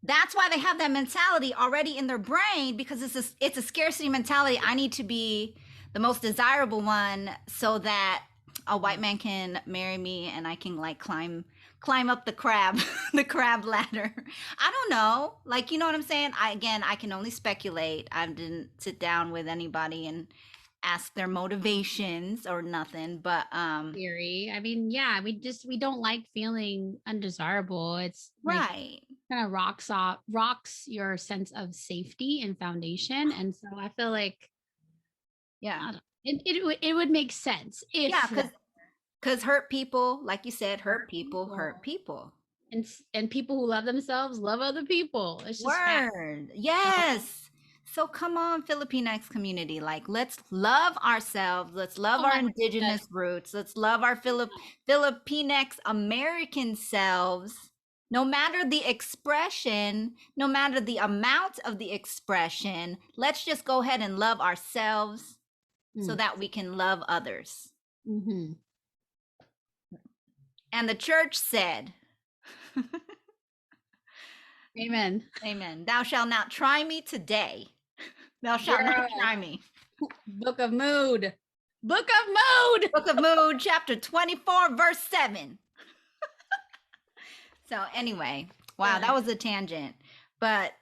B: that's why they have that mentality already in their brain, because it's a scarcity mentality. I need to be the most desirable one so that a white man can marry me and I can like climb up the crab the crab ladder. I don't know. Like, you know what I'm saying? I can only speculate. I didn't sit down with anybody and ask their motivations or nothing, but
A: Theory. I mean, yeah, we don't like feeling undesirable. It's like
B: right.
A: kind of rocks your sense of safety and foundation. And so I feel like
B: Yeah.
A: it would make sense
B: Yeah,
A: if
B: cuz hurt people, like you said, hurt people hurt people.
A: and people who love themselves love other people. It's just fact.
B: Word. Yes. So come on, Filipinx community. Like, let's love ourselves. Let's love
A: Oh
B: our
A: my
B: indigenous
A: goodness.
B: roots. Let's love our Filipinx American selves. No matter the expression, no matter the amount of the expression, let's just go ahead and love ourselves so that we can love others.
A: Mm-hmm.
B: And the church said,
A: Amen.
B: Amen. Thou shalt not try me today. Thou shalt not try me.
A: Book of Mood. Book of Mood.
B: Book of Mood, chapter 24, verse 7. So anyway, wow, that was a tangent. But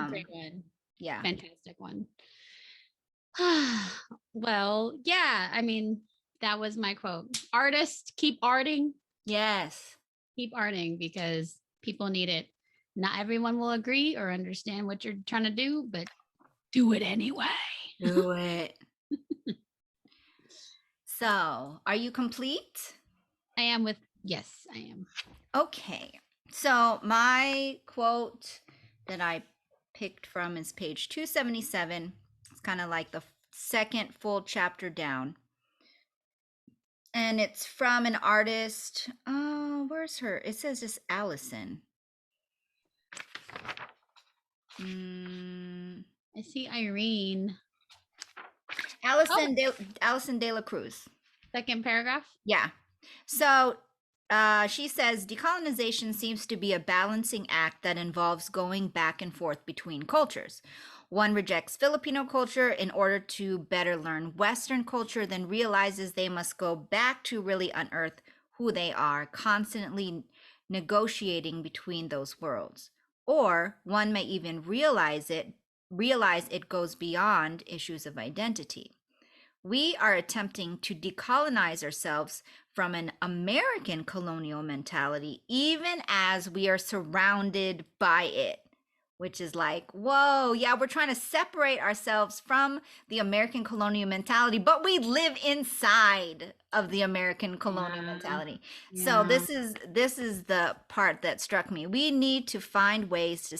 A: great one.
B: Yeah.
A: Fantastic one. Well, yeah, I mean, that was my quote. Artist, keep arting.
B: Yes.
A: Keep arting because people need it. Not everyone will agree or understand what you're trying to do, but do it anyway.
B: Do it. So, are you complete?
A: I am yes, I am.
B: Okay. So, my quote that I picked from is page 277. It's kind of like the second full chapter down. And it's from an artist. Where's her? It says just Alison.
A: I see Irene.
B: Alison De La Cruz.
A: Second paragraph.
B: Yeah. So she says decolonization seems to be a balancing act that involves going back and forth between cultures. One rejects Filipino culture in order to better learn Western culture, then realizes they must go back to really unearth who they are, constantly negotiating between those worlds. Or one may even realize it goes beyond issues of identity. We are attempting to decolonize ourselves from an American colonial mentality, even as we are surrounded by it, which is like, whoa, yeah, we're trying to separate ourselves from the American colonial mentality, but we live inside of the American colonial mentality. Yeah. So this is the part that struck me. We need to find ways to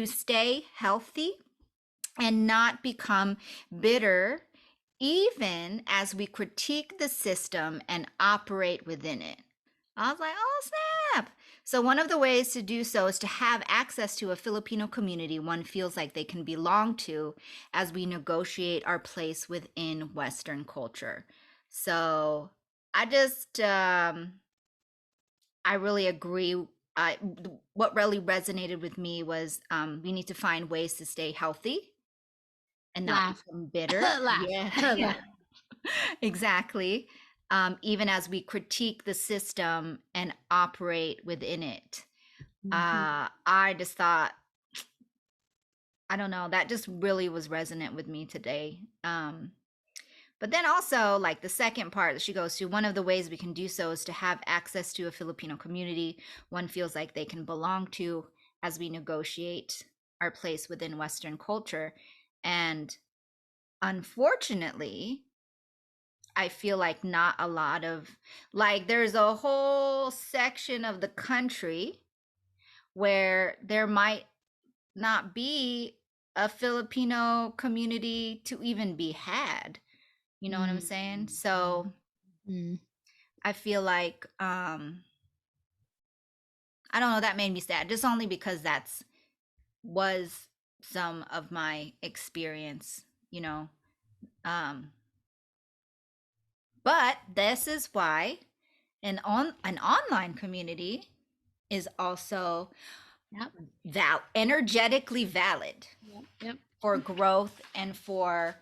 B: stay healthy and not become bitter, even as we critique the system and operate within it. I was like, oh, snap. So one of the ways to do so is to have access to a Filipino community one feels like they can belong to as we negotiate our place within Western culture. So I just, I really agree. What really resonated with me was we need to find ways to stay healthy and not become bitter. Yeah. Exactly. Even as we critique the system and operate within it. I just thought, I don't know, that just really was resonant with me today. But then also, like the second part that she goes to, one of the ways we can do so is to have access to a Filipino community one feels like they can belong to as we negotiate our place within Western culture. And unfortunately, I feel like not a lot of, like, there's a whole section of the country where there might not be a Filipino community to even be had. You know what I'm saying? So I feel like, I don't know, that made me sad, just only because was some of my experience, you know. But this is why an online community is also energetically valid for growth and for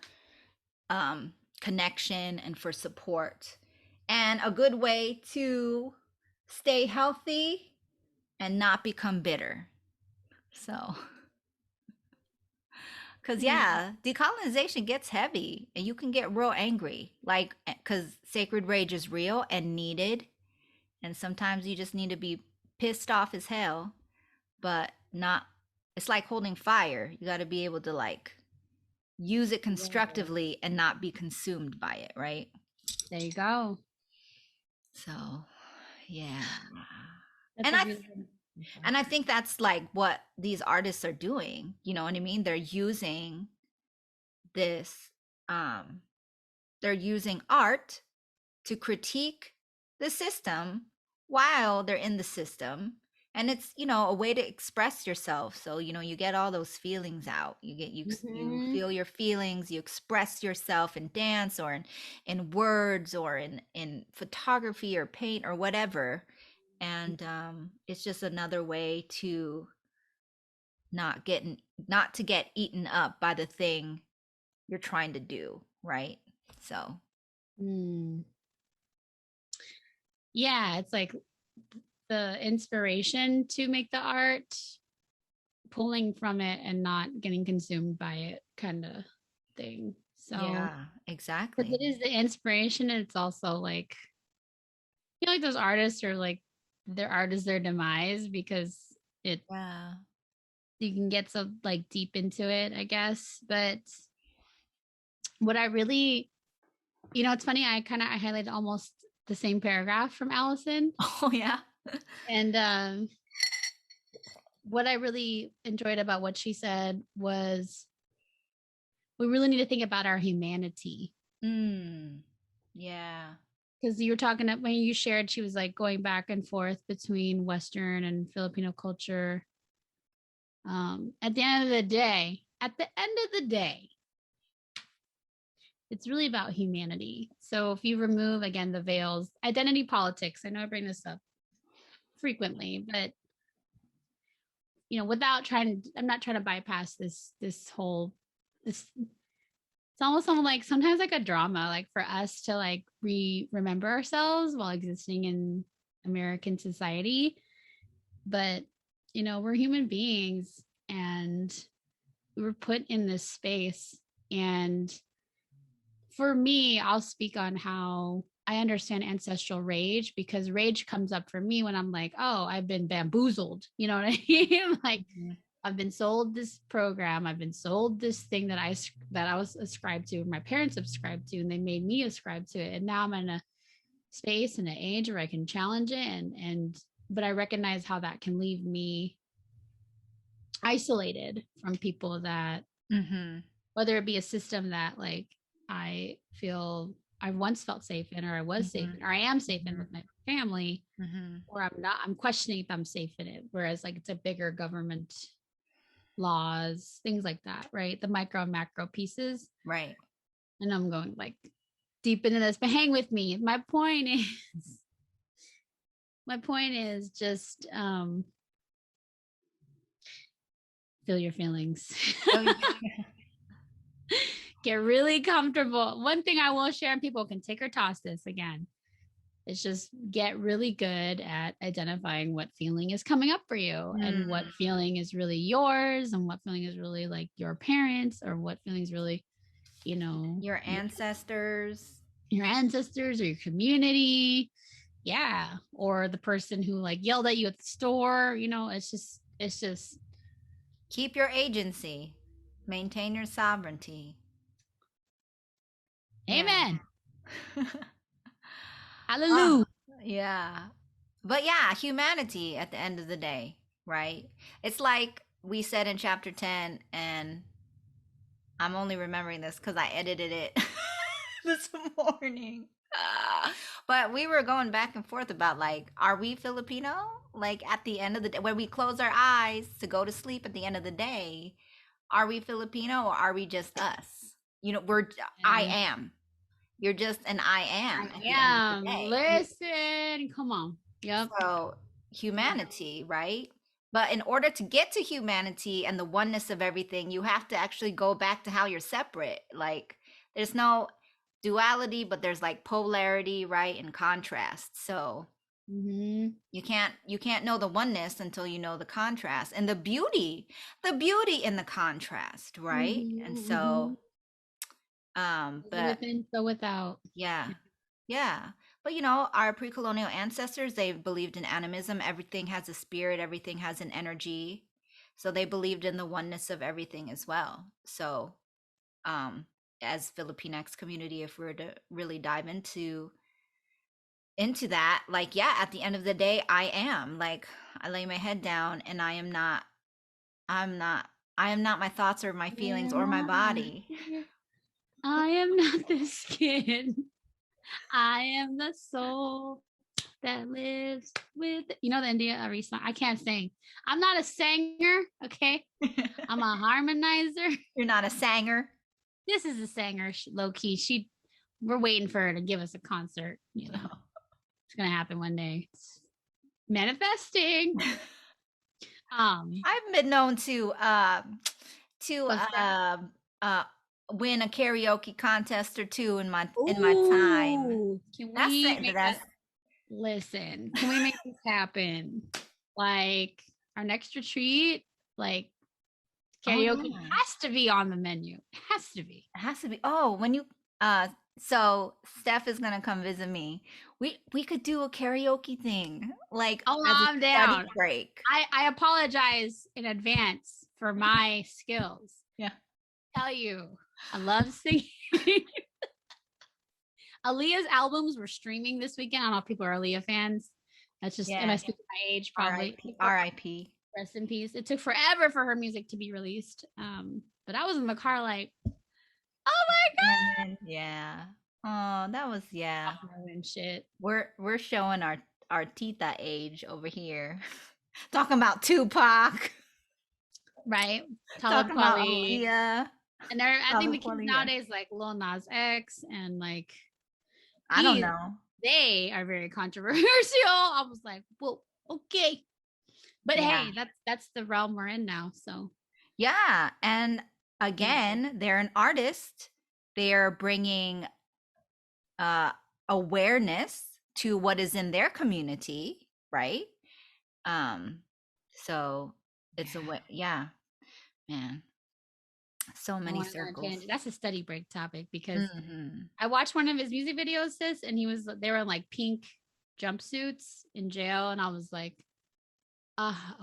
B: connection and for support. and a good way to stay healthy and not become bitter. So, because yeah, decolonization gets heavy and you can get real angry, like, because sacred rage is real and needed. And sometimes you just need to be pissed off as hell, but not, it's like holding fire. You got to be able to like use it constructively and not be consumed by it, right?
A: There you go.
B: So, yeah.
A: That's
B: And I think that's like what these artists are doing. You know what I mean? They're using this, they're using art to critique the system while they're in the system. And it's, you know, a way to express yourself. So, you know, you get all those feelings out. You feel your feelings, you express yourself in dance or in words or in photography or paint or whatever. And it's just another way to not to get eaten up by the thing you're trying to do, right? So
A: yeah, it's like the inspiration to make the art, pulling from it and not getting consumed by it kind of thing. So
B: yeah, exactly.
A: Because it is the inspiration, and it's also like, I feel like those artists are like, their art is their demise, because it you can get so like deep into it, I guess. But what I really, you know, it's funny, I highlighted almost the same paragraph from Allison.
B: Oh yeah.
A: And what I really enjoyed about what she said was, we really need to think about our humanity.
B: Yeah.
A: Because you were talking, when you shared, she was like going back and forth between Western and Filipino culture. At the end of the day, it's really about humanity. So if you remove, again, the veils, identity politics, I know I bring this up frequently, but you know, I'm not trying to bypass this it's almost like sometimes like a drama, like for us to like remember ourselves while existing in American society. But you know, we're human beings and we were put in this space. And for me, I'll speak on how I understand ancestral rage, because rage comes up for me when I'm like, oh, I've been bamboozled. You know what I mean? Like, I've been sold this program. I've been sold this thing that I was ascribed to, my parents subscribed to, and they made me ascribe to it. And now I'm in a space and an age where I can challenge it. But I recognize how that can leave me isolated from people that, whether it be a system that like I feel I once felt safe in, or I was safe in, or I am safe in with my family, or I'm questioning if I'm safe in it. Whereas like it's a bigger government, laws, things like that, right? The micro and macro pieces.
B: Right.
A: And I'm going like deep into this, but hang with me. My point is just feel your feelings. Get really comfortable. One thing I will share, and people can take or toss this again, is just get really good at identifying what feeling is coming up for you, and what feeling is really yours, and what feeling is really like your parents, or what feeling is really, you know,
B: your ancestors,
A: or your community. Yeah. Or the person who like yelled at you at the store. You know, it's just
B: keep your agency, maintain your sovereignty.
A: Amen. Hallelujah.
B: Yeah. But yeah, humanity at the end of the day, right? It's like we said in chapter 10, and I'm only remembering this because I edited it this morning. But we were going back and forth about like, are we Filipino? Like at the end of the day, when we close our eyes to go to sleep at the end of the day, are we Filipino, or are we just us? You know, I am. You're just an I am.
A: Listen, come on. Yep.
B: So humanity, right? But in order to get to humanity and the oneness of everything, you have to actually go back to how you're separate. Like there's no, duality, but there's like polarity, right, and contrast. So
A: Mm-hmm.
B: you can't know the oneness until you know the contrast and the beauty in the contrast, right? And
A: Mm-hmm. Mm-hmm.
B: so but
A: Within, so without.
B: yeah. Yeah. But you know, our pre-colonial ancestors, they believed in animism. Everything has a spirit, everything has an energy. So they believed in the oneness of everything as well. So um as Filipinx community, if we were to really dive into that, like, yeah, at the end of the day, I am like, I lay my head down and I'm not I am not my thoughts or my feelings or my body.
A: I am not the skin. I am the soul that lives with, you know, the India Ari song. I can't sing. I'm not a singer, okay? I'm a harmonizer.
B: You're not a sanger.
A: This is a singer, low key. We're waiting for her to give us a concert. You know, it's gonna happen one day. It's manifesting.
B: I've been known to uh win a karaoke contest or two in my time.
A: Can
B: That's
A: we
B: it.
A: make
B: That's
A: that? Listen, can we make this happen? Like our next retreat, like karaoke has to be on the menu. It has to be.
B: It has to be. Oh, when you so Steph is gonna come visit me. We could do a karaoke thing, like
A: Oh,
B: as a
A: I'm
B: study
A: down.
B: break.
A: I apologize in advance for my skills.
B: Yeah.
A: Tell you, I love singing. Aaliyah's albums were streaming this weekend. I don't know if people are Aaliyah fans. That's just, am I speaking my age? Probably.
B: R.I.P.
A: Rest in peace. It took forever for her music to be released. But I was in the car like, oh my god.
B: Yeah. Oh, that was
A: And shit.
B: We're showing our tita age over here. Talking about Tupac.
A: Right.
B: Talking about Aaliyah.
A: And there, I think the kids nowadays like Lil Nas X and like
B: I don't know.
A: They are very controversial. I was like, well, okay. But hey, that's the realm we're in now. So
B: yeah. And again, they're an artist. They're bringing awareness to what is in their community, right? So it's a way, man. So many circles.
A: That's a study break topic because I watched one of his music videos, sis, and they were in like pink jumpsuits in jail, and I was like,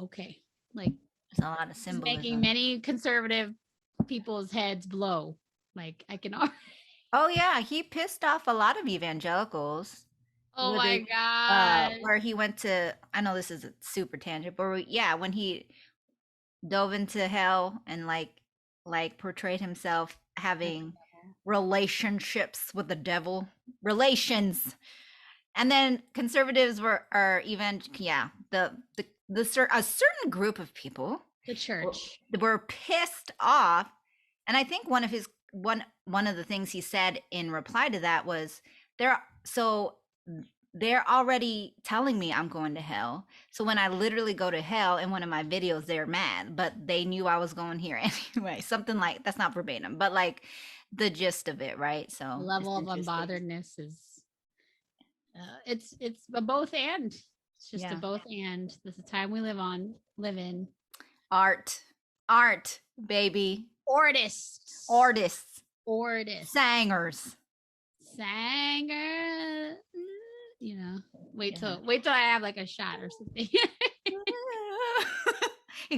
A: okay. Like
B: there's a lot of symbolism.
A: Making many conservative people's heads blow. Like I can
B: Oh yeah, he pissed off a lot of evangelicals.
A: Oh my god.
B: Where he went to, I know this is a super tangent, but yeah, when he dove into hell and like portrayed himself having relationships with the devil, relations. And then conservatives are even a certain group of people,
A: the church,
B: were pissed off. And I think one of the things he said in reply to that was, they're already telling me I'm going to hell. So when I literally go to hell in one of my videos, they're mad, but they knew I was going here anyway. Something like, that's not verbatim, but like the gist of it, right? So
A: the level of unbotheredness is it's a both and. It's just a both and. This is the time we live in. Art,
B: baby.
A: Artists.
B: Sangers.
A: You know, wait till I have like a shot or something.
B: You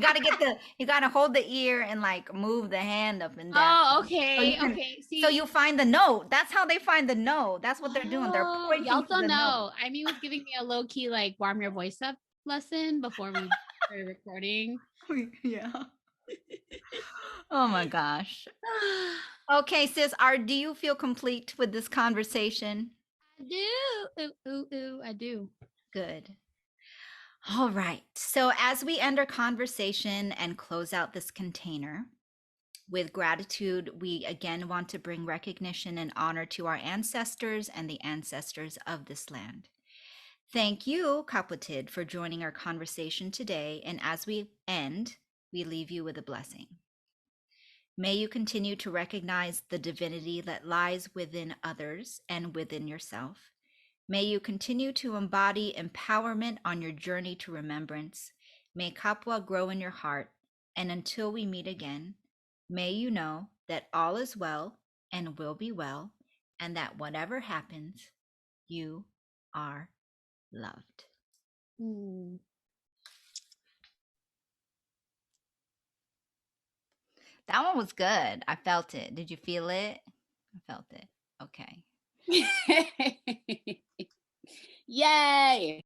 B: gotta hold the ear and like move the hand up and down.
A: Oh, okay.
B: So you find the note. That's how they find the note. That's what they're doing. They're pointing.
A: Y'all don't know. Amy was giving me a low key like warm your voice up lesson before we started recording.
B: Yeah. Oh my gosh. Okay, sis, do you feel complete with this conversation?
A: I do. I do.
B: Good. All right. So as we end our conversation and close out this container, with gratitude, we again want to bring recognition and honor to our ancestors and the ancestors of this land. Thank you, Kapatid, for joining our conversation today. And as we end, we leave you with a blessing. May you continue to recognize the divinity that lies within others and within yourself. May you continue to embody empowerment on your journey to remembrance. May Kapwa grow in your heart. And until we meet again, may you know that all is well and will be well, and that whatever happens, you are loved.
A: Mm.
B: That one was good. I felt it. Did you feel it? I felt it. Okay.
A: Yay!